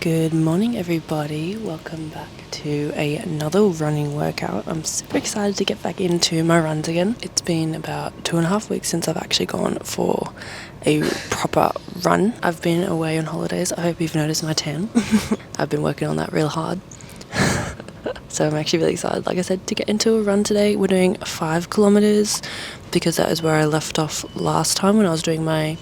Good morning, everybody. Welcome back to another running workout. I'm super excited to get back into my runs again. It's been about 2.5 weeks since I've actually gone for a proper run. I've been away on holidays. I hope you've noticed my tan. I've been working on that real hard. So I'm actually really excited, like I said, to get into a run today. We're doing 5 kilometers because that is where I left off last time when I was doing my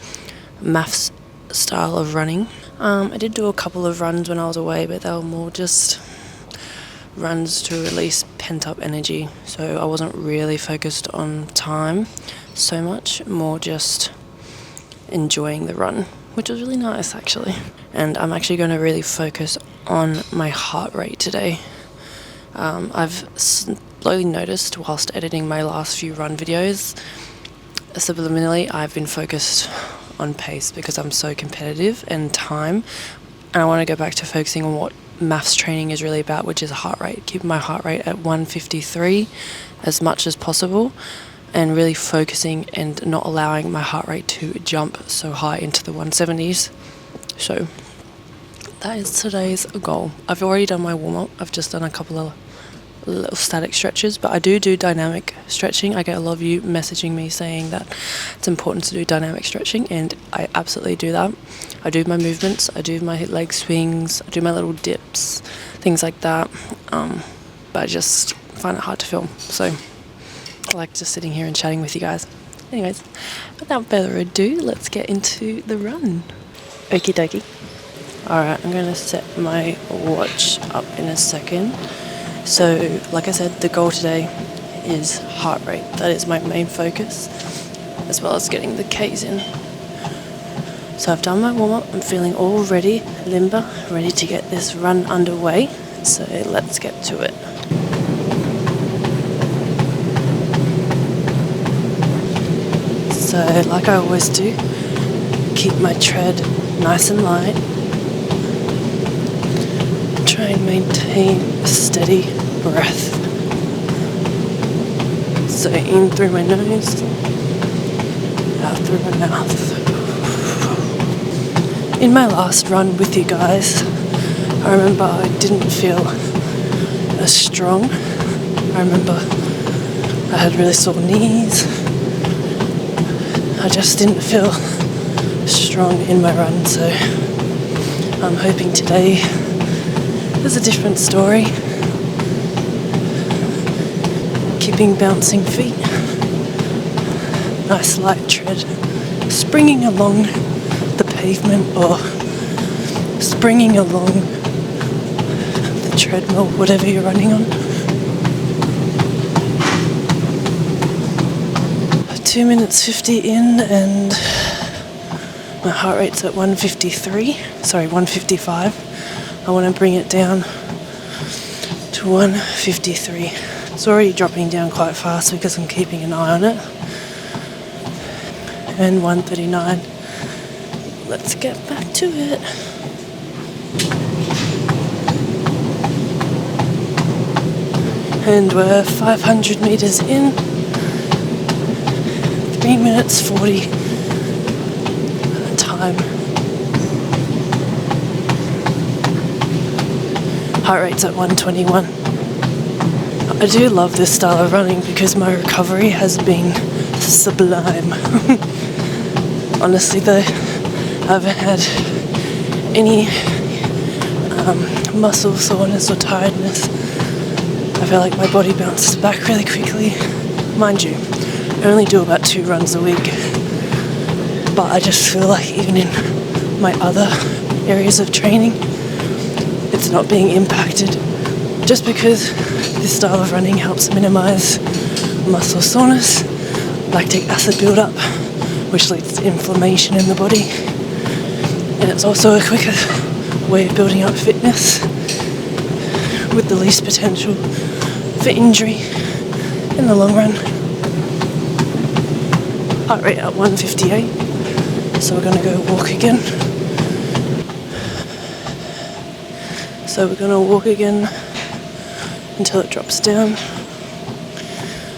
MAFS style of running. I did do a couple of runs when I was away, but they were more just runs to release pent-up energy, so I wasn't really focused on time so much, more just enjoying the run, which was really nice actually. And I'm actually going to really focus on my heart rate today. I've slowly noticed whilst editing my last few run videos, subliminally I've been focused on pace because I'm so competitive and time, and I want to go back to focusing on what MAFS training is really about, which is heart rate, keeping my heart rate at 153 as much as possible and really focusing and not allowing my heart rate to jump so high into the 170s. So that is today's goal. I've already done my warm-up. I've just done a couple of little static stretches, but I do dynamic stretching. I get a lot of you messaging me saying that it's important to do dynamic stretching, and I absolutely do that. I do my movements, I do my leg swings, I do my little dips, things like that, but I just find it hard to film, so I like just sitting here and chatting with you guys. Anyways, without further ado, let's get into the run. Okie dokie. Alright, I'm going to set my watch up in a second. So, like I said, the goal today is heart rate. That is my main focus, as well as getting the Ks in. So I've done my warm-up. I'm feeling all ready, limber, ready to get this run underway. So let's get to it. So, like I always do, keep my tread nice and light. Try and maintain a steady breath. So in through my nose, out through my mouth. In my last run with you guys, I remember I didn't feel as strong. I remember I had really sore knees. I just didn't feel strong in my run, so I'm hoping today there's a different story. Keeping bouncing feet, nice light tread, springing along the pavement or springing along the treadmill, whatever you're running on. 2 minutes 50 in and my heart rate's at 155. I want to bring it down to 153. It's already dropping down quite fast because I'm keeping an eye on it. And 139. Let's get back to it. And we're 500 meters in. 3 minutes 40 time. Heart rate's at 121. I do love this style of running because my recovery has been sublime. Honestly though, I haven't had any muscle soreness or tiredness. I feel like my body bounces back really quickly. Mind you, I only do about 2 runs a week, but I just feel like even in my other areas of training, it's not being impacted, just because this style of running helps minimize muscle soreness, lactic acid buildup, which leads to inflammation in the body, and it's also a quicker way of building up fitness with the least potential for injury in the long run. Heart rate at 158, so we're going to go walk again. So we're going to walk again until it drops down.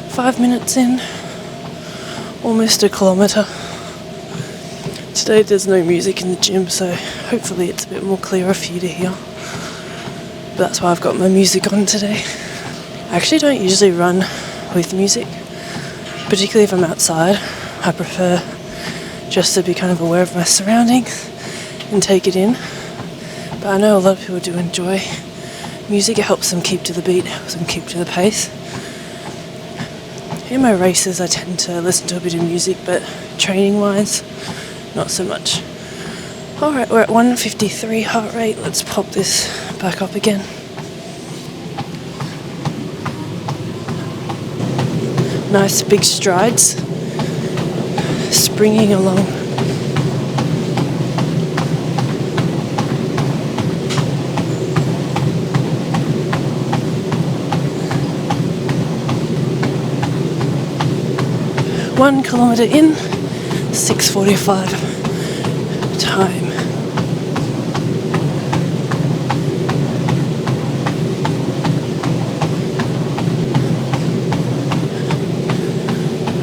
5 minutes in, almost a kilometre. Today there's no music in the gym, so hopefully it's a bit more clearer for you to hear. But that's why I've got my music on today. I actually don't usually run with music, particularly if I'm outside. I prefer just to be kind of aware of my surroundings and take it in. But I know a lot of people do enjoy music. It helps them keep to the beat, helps them keep to the pace. In my races I tend to listen to a bit of music, but training wise, not so much. Alright, we're at 153 heart rate. Let's pop this back up again. Nice big strides, springing along. One kilometre in, 6:45 time.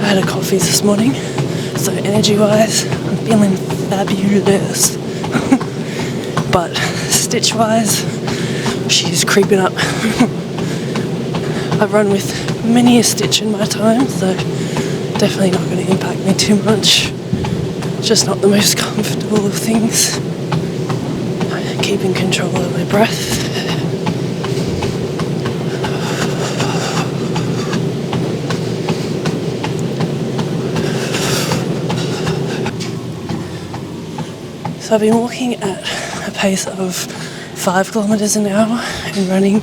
I had a coffee this morning, so energy-wise, I'm feeling fabulous. But stitch-wise, she's creeping up. I've run with many a stitch in my time, so definitely not going to impact me too much. Just not the most comfortable of things. Keeping control of my breath. So I've been walking at a pace of 5 kilometers an hour and running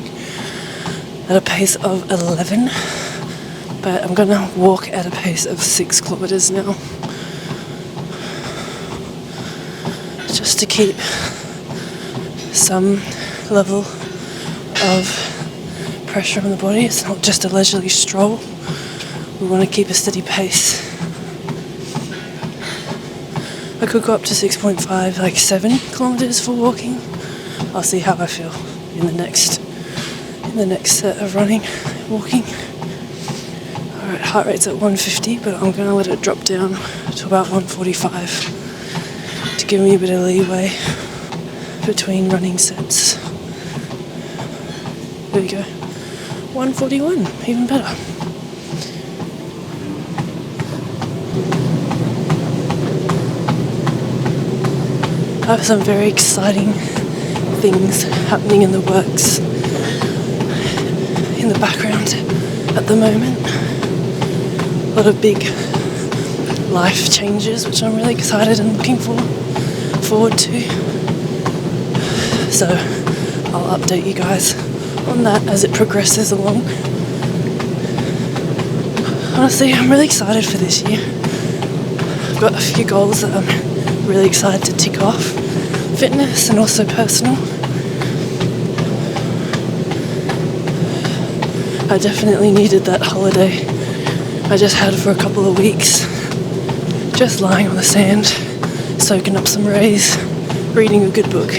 at a pace of 11. But I'm gonna walk at a pace of 6 kilometers now. Just to keep some level of pressure on the body. It's not just a leisurely stroll. We want to keep a steady pace. I could go up to 6.5, like 7 kilometers for walking. I'll see how I feel in the next set of running, walking. Alright, heart rate's at 150, but I'm going to let it drop down to about 145 to give me a bit of leeway between running sets. There we go. 141, even better. I have some very exciting things happening in the works in the background at the moment. A lot of big life changes, which I'm really excited and looking forward to. So I'll update you guys on that as it progresses along. Honestly, I'm really excited for this year. I've got a few goals that I'm really excited to tick off. Fitness and also personal. I definitely needed that holiday I just had for a couple of weeks. Just lying on the sand, soaking up some rays, reading a good book.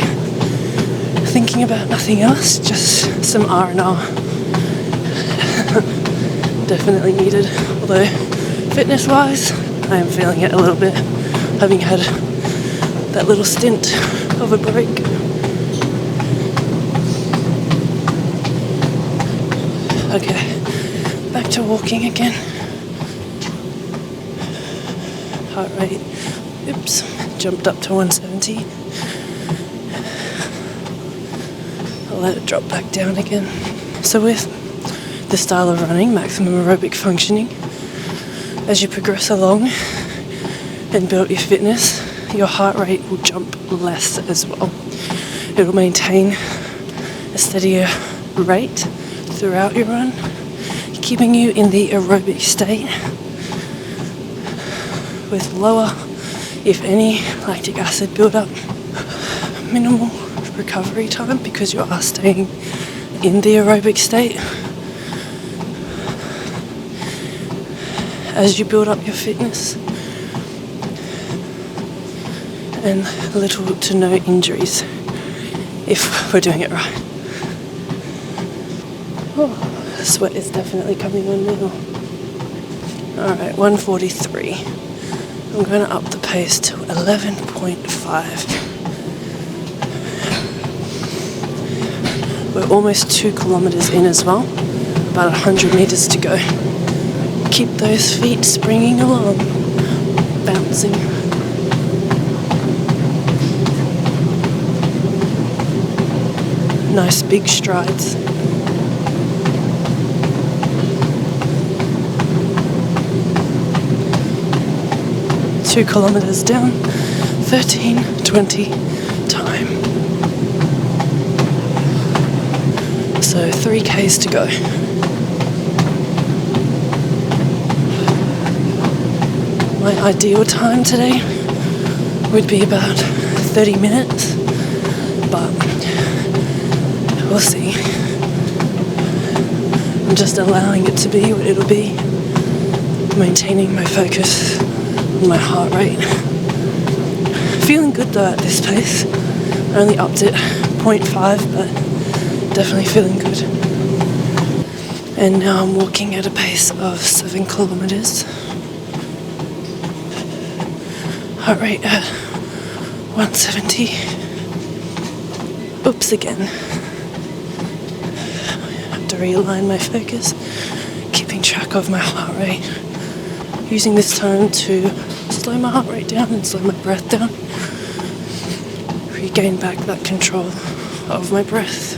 Thinking about nothing else, just some R&R. Definitely needed. Although, fitness-wise, I am feeling it a little bit, having had that little stint of a break. Okay, back to walking again. Heart rate, oops, jumped up to 170. I'll let it drop back down again. So with this style of running, maximum aerobic functioning, as you progress along and build your fitness, your heart rate will jump less as well. It will maintain a steadier rate throughout your run, keeping you in the aerobic state with lower, if any, lactic acid buildup, minimal recovery time because you are staying in the aerobic state. As you build up your fitness, and little to no injuries if we're doing it right. Oh, the sweat is definitely coming on now. Alright, 143. I'm going to up the pace to 11.5. We're almost 2 kilometers in as well, about 100 meters to go. Keep those feet springing along, bouncing. Nice big strides. Two kilometers down, 13:20 time. So 3Ks to go. My ideal time today would be about 30 minutes, but we'll see. I'm just allowing it to be what it'll be, maintaining my focus on my heart rate. Feeling good though at this pace. I only upped it 0.5, but definitely feeling good. And now I'm walking at a pace of 7 kilometers. Heart rate at 170. Oops, again. I have to realign my focus, keeping track of my heart rate. Using this time to slow my heart rate down and slow my breath down. Regain back that control of my breath.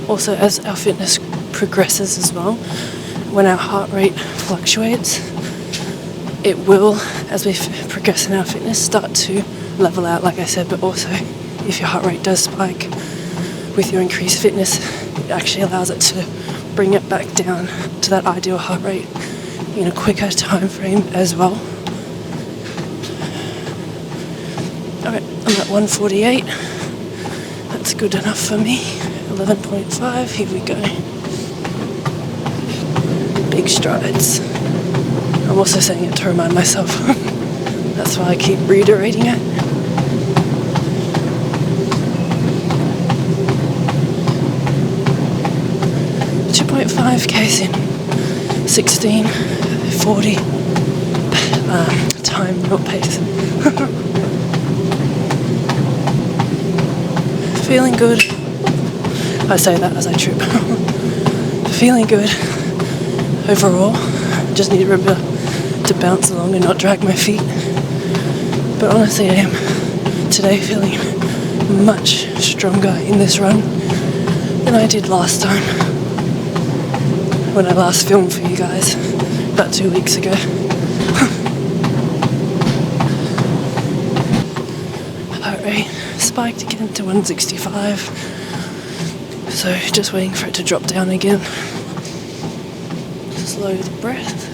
Also, as our fitness progresses as well, when our heart rate fluctuates, it will, as we progress in our fitness, start to level out, like I said, but also if your heart rate does spike with your increased fitness, it actually allows it to bring it back down to that ideal heart rate in a quicker time frame as well. Alright, I'm at 148. That's good enough for me. 11.5, here we go. Big strides. I'm also saying it to remind myself. That's why I keep reiterating it. .5 Ks in 16:40 time, not pace. Feeling good. I say that as I trip. Feeling good overall. Just need to remember to bounce along and not drag my feet. But honestly, I am today feeling much stronger in this run than I did last time, when I last filmed for you guys, about 2 weeks ago. Heart rate spiked again to 165, so just waiting for it to drop down again. Slow the breath.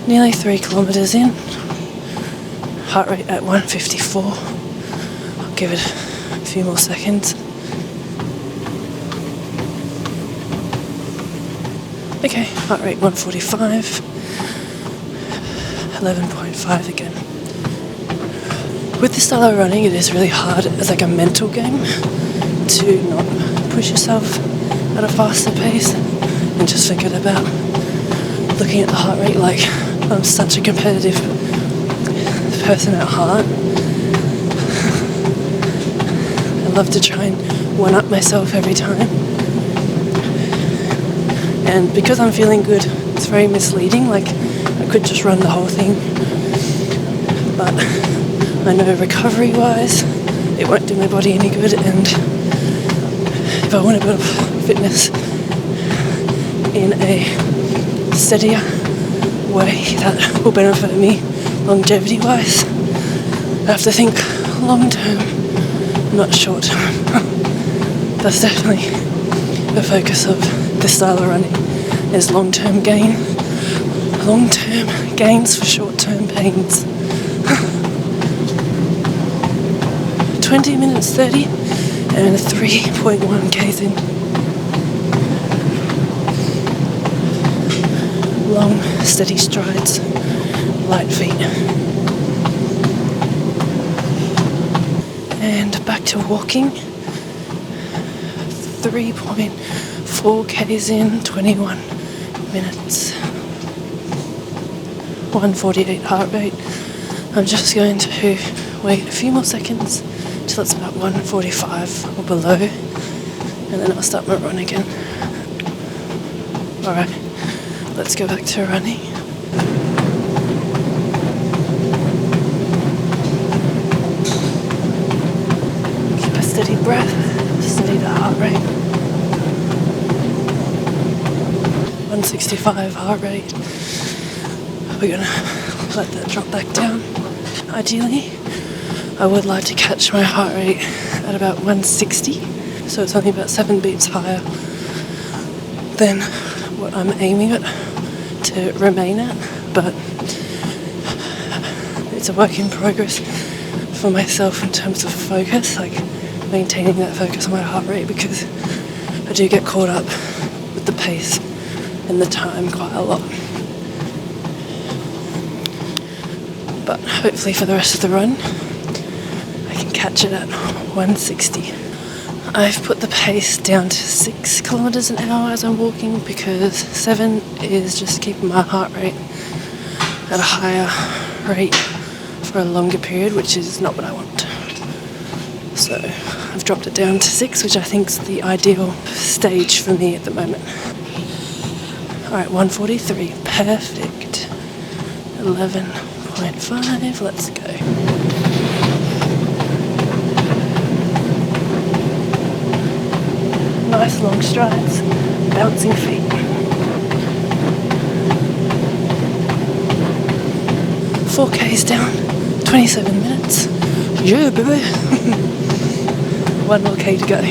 Nearly 3 kilometers in. Heart rate at 154. I'll give it a few more seconds. Okay, heart rate 145, 11.5 again. With this style of running, it is really hard as like a mental game to not push yourself at a faster pace and just forget about looking at the heart rate. Like, I'm such a competitive person at heart. I love to try and one-up myself every time. And because I'm feeling good, it's very misleading. Like, I could just run the whole thing, but I know recovery-wise, it won't do my body any good. And if I want to build fitness in a steadier way that will benefit me longevity-wise, I have to think long-term, not short-term. That's definitely the focus of this style of running, is long-term gain. Long-term gains for short-term pains. 20 minutes 30 and 3.1 Ks in. Long, steady strides, light feet. And back to walking. 3.4 Ks in, 21 minutes. 148 heart rate, I'm just going to wait a few more seconds till it's about 1:45 or below, and then I'll start my run again. Alright, let's go back to running. Keep a steady breath, steady the heart rate. 165 heart rate. We're gonna let that drop back down. Ideally, I would like to catch my heart rate at about 160, so it's only about 7 beats higher than what I'm aiming at to remain at, but it's a work in progress for myself in terms of focus, like maintaining that focus on my heart rate, because I do get caught up with the pace and the time quite a lot. But hopefully for the rest of the run I can catch it at 160. I've put the pace down to 6 kilometers an hour as I'm walking, because 7 is just keeping my heart rate at a higher rate for a longer period, which is not what I want. So I've dropped it down to 6, which I think is the ideal stage for me at the moment. Alright, 143, perfect. 11.5, let's go. Nice long strides, bouncing feet. 4K's down, 27 minutes. Yeah, baby. 1 more K to go.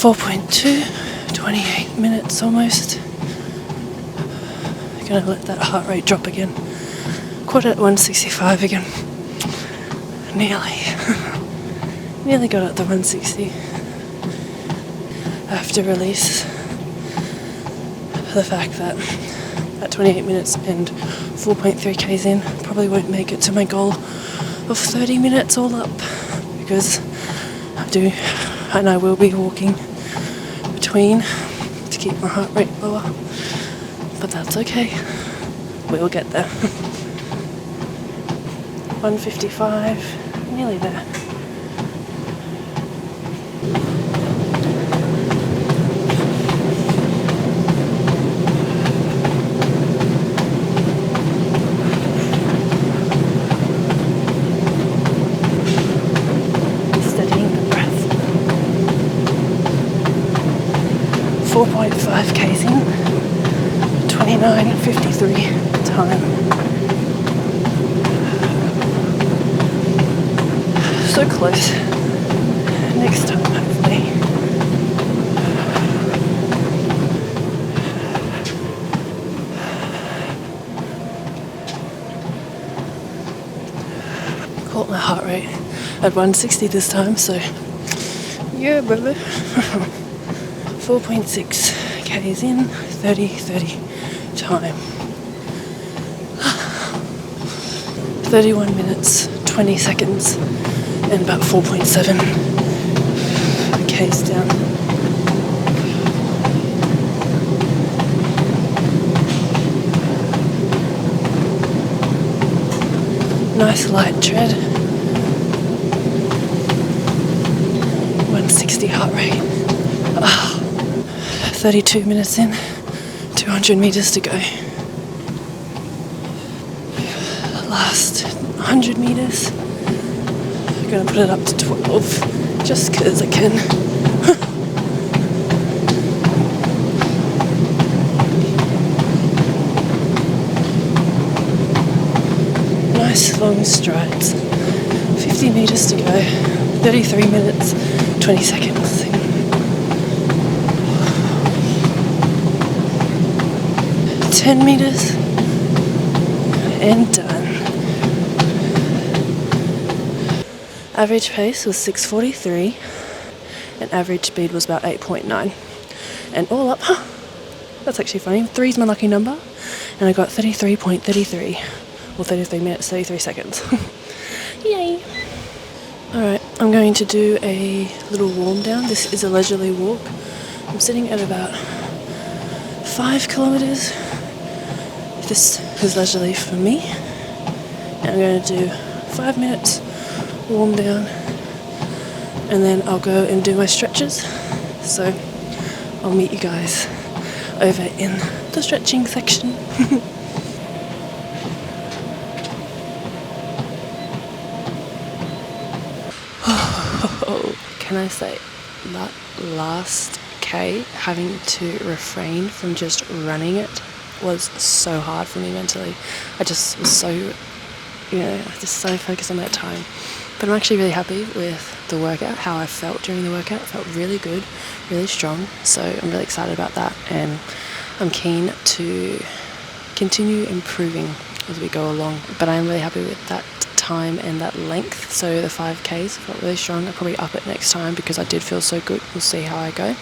.2, 28 minutes almost. Gonna let that heart rate drop again. Caught it at 165 again. Nearly got at the 160. I have to release the fact that at 28 minutes and 4.3 Ks in, probably won't make it to my goal of 30 minutes all up, because I will be walking between to keep my heart rate lower, but that's okay, we'll get there. 155, nearly there. Steadying the breath. 4.5 Ks in, 29:53 time. So close. Next time, hopefully. Caught my heart rate at 160 this time, so yeah, baby. 4.6 Ks in, 30:30 time. 31 minutes, 20 seconds, and about 4.7 Ks down. Nice light tread. 160 heart rate. 32 minutes in, 200 meters to go. Last 100 meters. I'm gonna put it up to 12, just because I can. Nice long strides. 50 meters to go. 33 minutes, 20 seconds. 10 meters and done. Average pace was 6:43 and average speed was about 8.9. And all up, that's actually funny, 3 is my lucky number, and I got 33.33, or 33 minutes, 33 seconds. Yay! Alright, I'm going to do a little warm down. This is a leisurely walk. I'm sitting at about 5 kilometers. This is leisurely for me. And I'm going to do 5 minutes warm down, and then I'll go and do my stretches. So I'll meet you guys over in the stretching section. Can I say that last K, having to refrain from just running it was so hard for me mentally. I just was so, just so focused on that time. But I'm actually really happy with the workout, how I felt during the workout. It felt really good, really strong. So I'm really excited about that, and I'm keen to continue improving as we go along. But I'm really happy with that time and that length. So the 5Ks felt really strong. I'll probably up it next time because I did feel so good. We'll see how I go.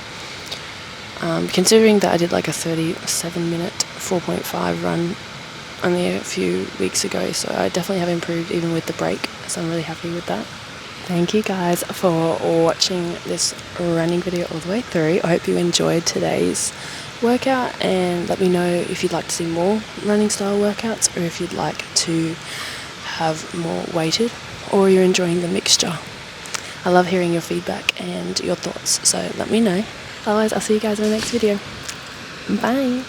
Considering that I did like a 37-minute 4.5 run only a few weeks ago, so I definitely have improved even with the break, so I'm really happy with that. Thank you guys for watching this running video all the way through. I hope you enjoyed today's workout, and let me know if you'd like to see more running style workouts, or if you'd like to have more weighted, or you're enjoying the mixture. I love hearing your feedback and your thoughts, so let me know. Otherwise, I'll see you guys in the next video. Bye!